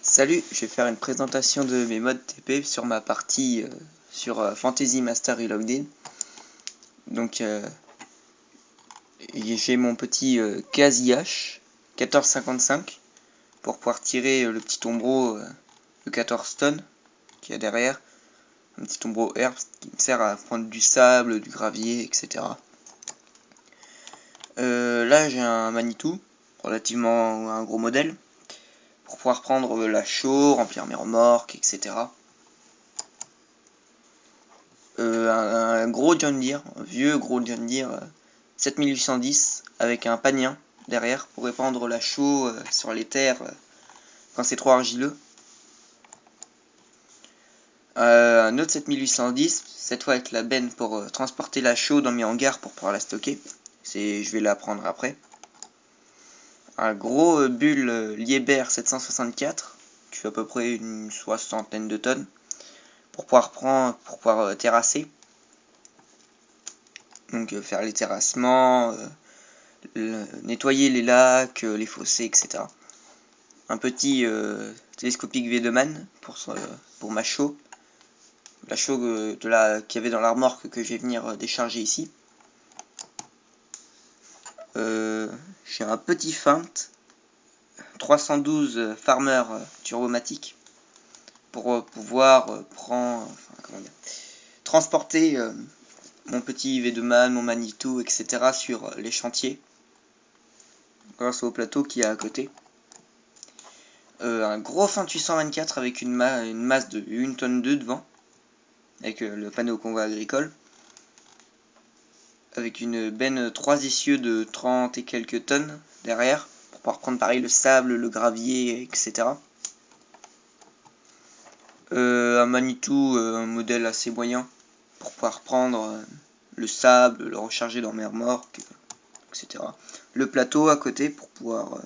Salut, je vais faire une présentation de mes modes TP sur ma partie sur Fantasy Master Reloaded. Donc j'ai mon petit Kazi-H 1455 pour pouvoir tirer le petit tombereau de 14 tonnes qu'il y a derrière. Un petit tombereau herbe qui me sert à prendre du sable, du gravier, etc. Là j'ai un Manitou, relativement un gros modèle, pour pouvoir prendre la chaux, remplir mes remorques, etc. Un gros John Deere, un vieux gros John Deere 7810 avec un panien derrière pour répandre la chaux sur les terres quand c'est trop argileux. Un autre 7810, cette fois avec la benne pour transporter la chaux dans mes hangars pour pouvoir la stocker. Je vais la prendre après. Un gros bulle Liebherr 764 qui fait à peu près une soixantaine de tonnes pour pouvoir terrasser. Donc faire les terrassements, nettoyer les lacs, les fossés, etc. Un petit télescopique Wiedemann pour ma chaux. La chaux qu'il y avait dans la remorque que je vais venir décharger ici. J'ai un petit Feint 312 Farmer Turbomatic pour pouvoir transporter mon petit Wiedemann, mon Manitou, etc. sur les chantiers grâce au plateau qui est à côté. Un gros Feint 824 avec une masse de 1 tonne 2 devant, avec le panneau convoi agricole, avec une benne 3 essieux de 30 et quelques tonnes derrière, pour pouvoir prendre pareil le sable, le gravier, etc. Un Manitou, un modèle assez moyen, pour pouvoir prendre le sable, le recharger dans mes remorques, etc. Le plateau à côté pour pouvoir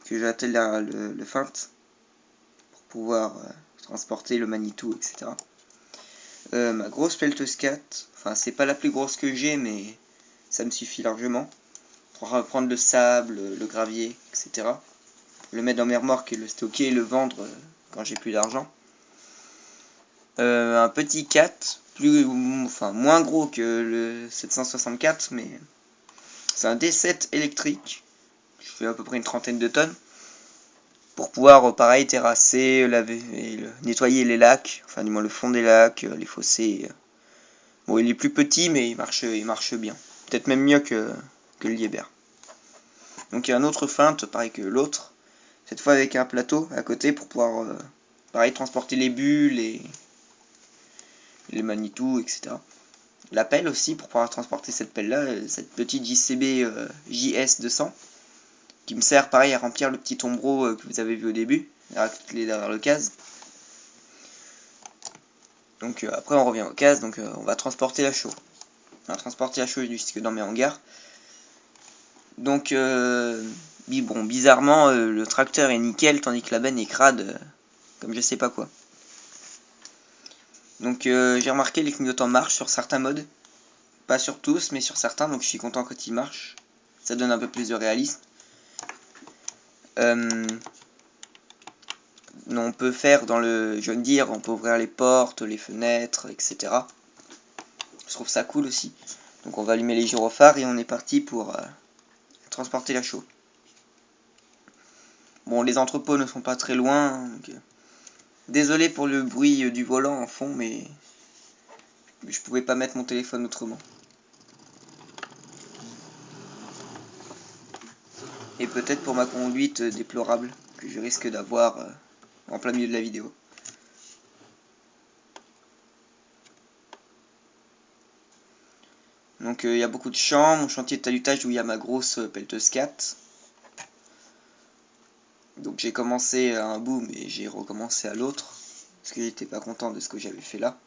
que j'attelle derrière le Feint pour pouvoir transporter le Manitou, etc. Ma grosse pelleteuse 4, enfin c'est pas la plus grosse que j'ai, mais ça me suffit largement pour prendre le sable, le gravier, etc. Le mettre dans mes remorques et le stocker et le vendre quand j'ai plus d'argent. Un petit 4, moins gros que le 764, mais c'est un D7 électrique. Je fais à peu près une trentaine de tonnes. Pour pouvoir, pareil, terrasser, laver, nettoyer les lacs, enfin du moins le fond des lacs, les fossés. Bon, il est plus petit, mais il marche bien. Peut-être même mieux que le Liebherr. Donc il y a un autre Feint, pareil que l'autre. Cette fois avec un plateau à côté pour pouvoir, pareil, transporter les bulles et les Manitou, etc. La pelle aussi pour pouvoir transporter cette pelle-là, cette petite JCB JS200. Qui me sert pareil à remplir le petit tombereau que vous avez vu au début, derrière le case. Donc après on revient au case, donc on va transporter la chaux. On va transporter la chaux jusque dans mes hangars. Donc bon, bizarrement le tracteur est nickel tandis que la benne est crade comme je sais pas quoi. Donc j'ai remarqué les clignotants marchent sur certains modes. Pas sur tous mais sur certains, donc je suis content quand ils marchent. Ça donne un peu plus de réalisme. On peut faire dans le John Deere, on peut ouvrir les portes, les fenêtres, etc. Je trouve ça cool aussi. Donc on va allumer les gyrophares et on est parti pour transporter la chaux. Bon, les entrepôts ne sont pas très loin. Donc, désolé pour le bruit du volant en fond, mais je pouvais pas mettre mon téléphone autrement. Et peut-être pour ma conduite déplorable que je risque d'avoir en plein milieu de la vidéo. Donc il y a beaucoup de champs, mon chantier de talutage où il y a ma grosse pelleteuse 4. Donc j'ai commencé à un bout mais j'ai recommencé à l'autre. Parce que j'étais pas content de ce que j'avais fait là.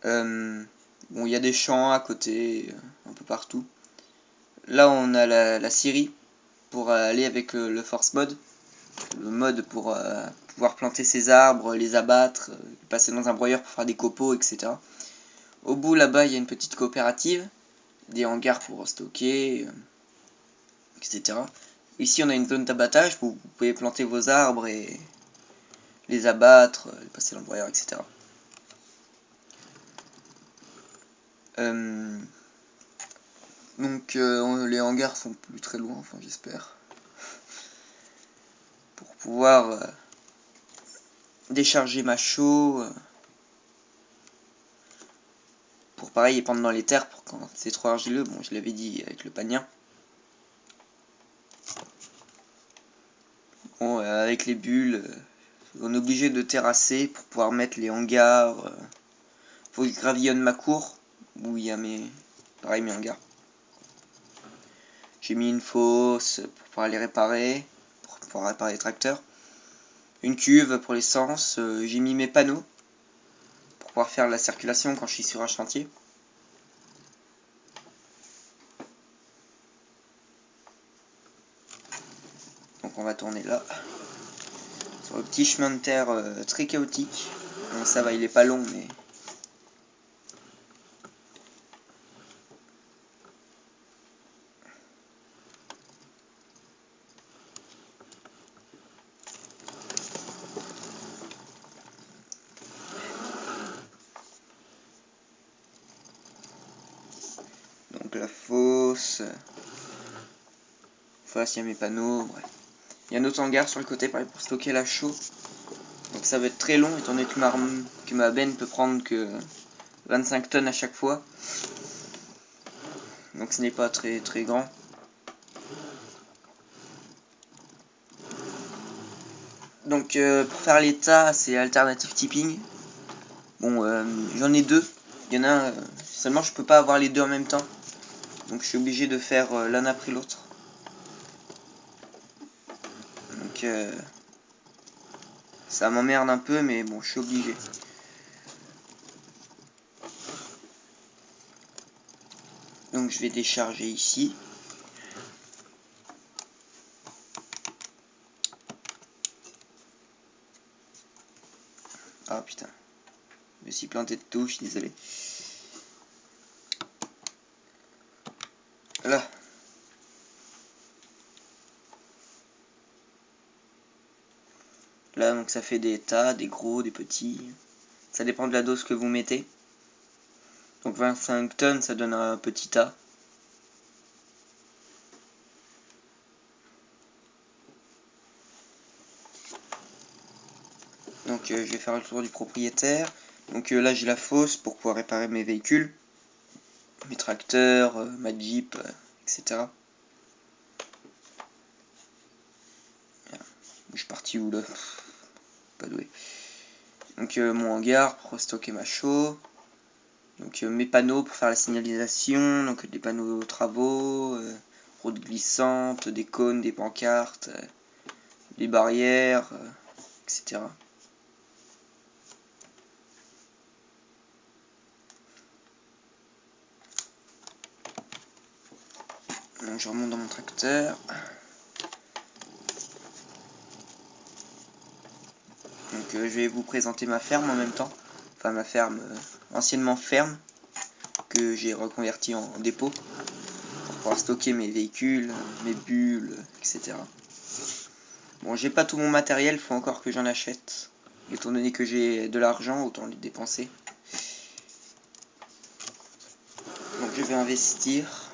Bon, il y a des champs à côté, un peu partout. Là on a la scierie pour aller avec le force mode. Le mode pour pouvoir planter ses arbres, les abattre, passer dans un broyeur pour faire des copeaux, etc. Au bout là-bas il y a une petite coopérative, des hangars pour stocker, etc. Ici on a une zone d'abattage où vous pouvez planter vos arbres et les abattre, les passer dans le broyeur, etc. Donc les hangars sont plus très loin, enfin j'espère. Pour pouvoir décharger ma chaux. Pour pareil épandre dans les terres pour quand c'est trop argileux, bon je l'avais dit avec le panien. Bon avec les bulles, on est obligé de terrasser pour pouvoir mettre les hangars. Faut que je gravillonne ma cour où il y a mes hangars. J'ai mis une fosse pour pouvoir les réparer, pour pouvoir réparer les tracteurs. Une cuve pour l'essence, j'ai mis mes panneaux pour pouvoir faire la circulation quand je suis sur un chantier. Donc on va tourner là. Sur le petit chemin de terre très chaotique. Bon ça va, il est pas long mais... Donc la fosse... Face, il y a mes panneaux, bref. Il y a un autre hangar sur le côté pareil pour stocker la chaux. Donc ça va être très long étant donné que ma benne peut prendre que 25 tonnes à chaque fois. Donc ce n'est pas très très grand. Donc pour faire les tas, c'est alternative tipping. Bon, j'en ai deux. Il y en a un, seulement je peux pas avoir les deux en même temps. Donc je suis obligé de faire l'un après l'autre. Donc ça m'emmerde un peu, mais bon, je suis obligé. Donc je vais décharger ici. Ah putain. Je me suis planté de touche, désolé. Là. Là, donc ça fait des tas, des gros, des petits. Ça dépend de la dose que vous mettez. Donc 25 tonnes, ça donne un petit tas. Donc je vais faire le tour du propriétaire. Donc là j'ai la fosse pour pouvoir réparer mes véhicules. Mes tracteurs, ma Jeep, etc. Je suis parti où là? Pas doué. Donc mon hangar pour stocker ma chaux. Donc mes panneaux pour faire la signalisation. Donc des panneaux travaux, routes glissantes, des cônes, des pancartes, des barrières, etc. Donc je remonte dans mon tracteur. Donc je vais vous présenter ma ferme en même temps. Enfin ma ferme, anciennement ferme, que j'ai reconverti en dépôt. Pour pouvoir stocker mes véhicules, mes bulles, etc. Bon, j'ai pas tout mon matériel, faut encore que j'en achète. Étant donné que j'ai de l'argent, autant le dépenser. Donc je vais investir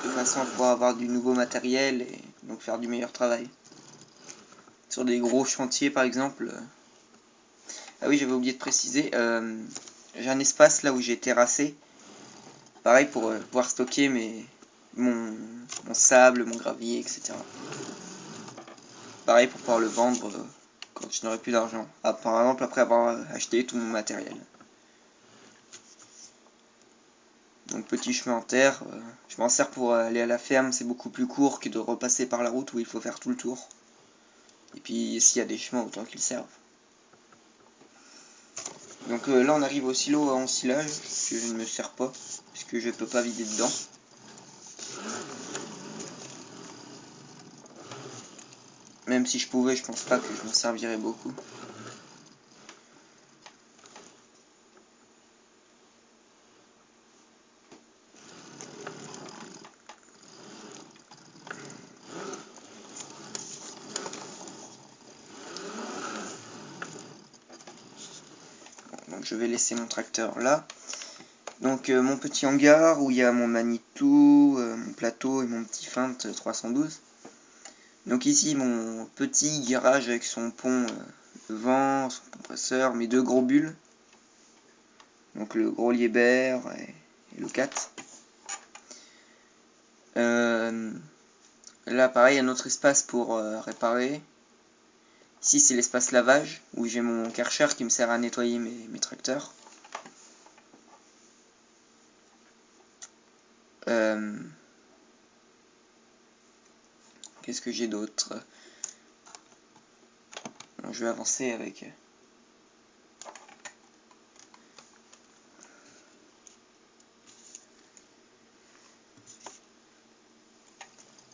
de façon à pouvoir avoir du nouveau matériel et donc faire du meilleur travail. Sur des gros chantiers par exemple. Ah oui, j'avais oublié de préciser, j'ai un espace là où j'ai terrassé. Pareil pour pouvoir stocker mon sable, mon gravier, etc. Pareil pour pouvoir le vendre quand je n'aurai plus d'argent. Ah, par exemple après avoir acheté tout mon matériel. Donc petit chemin en terre, je m'en sers pour aller à la ferme, c'est beaucoup plus court que de repasser par la route où il faut faire tout le tour. Et puis s'il y a des chemins, autant qu'ils servent. Donc là on arrive au silo à ensilage, que je ne me sers pas, puisque je ne peux pas vider dedans. Même si je pouvais, je pense pas que je m'en servirais beaucoup. je vais laisser mon tracteur là. Donc mon petit hangar où il y a mon Manitou, mon plateau et mon petit Feint 312. Donc ici mon petit garage avec son pont de vent, son compresseur, mes deux gros bulles. Donc le gros Liebherr et le 4. Là pareil, un autre espace pour réparer. Ici c'est l'espace lavage où j'ai mon Karcher qui me sert à nettoyer mes tracteurs. Qu'est-ce que j'ai d'autre? Je vais avancer avec...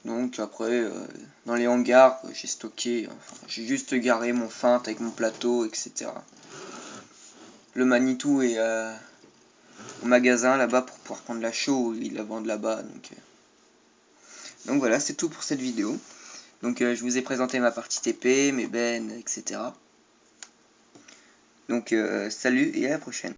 Donc après, dans les hangars, j'ai stocké, enfin, j'ai juste garé mon Feint avec mon plateau, etc. Le Manitou est au magasin là-bas pour pouvoir prendre la chaux, ils la vendent là-bas. Donc voilà, c'est tout pour cette vidéo. Donc je vous ai présenté ma partie TP, mes bennes, etc. Donc salut et à la prochaine.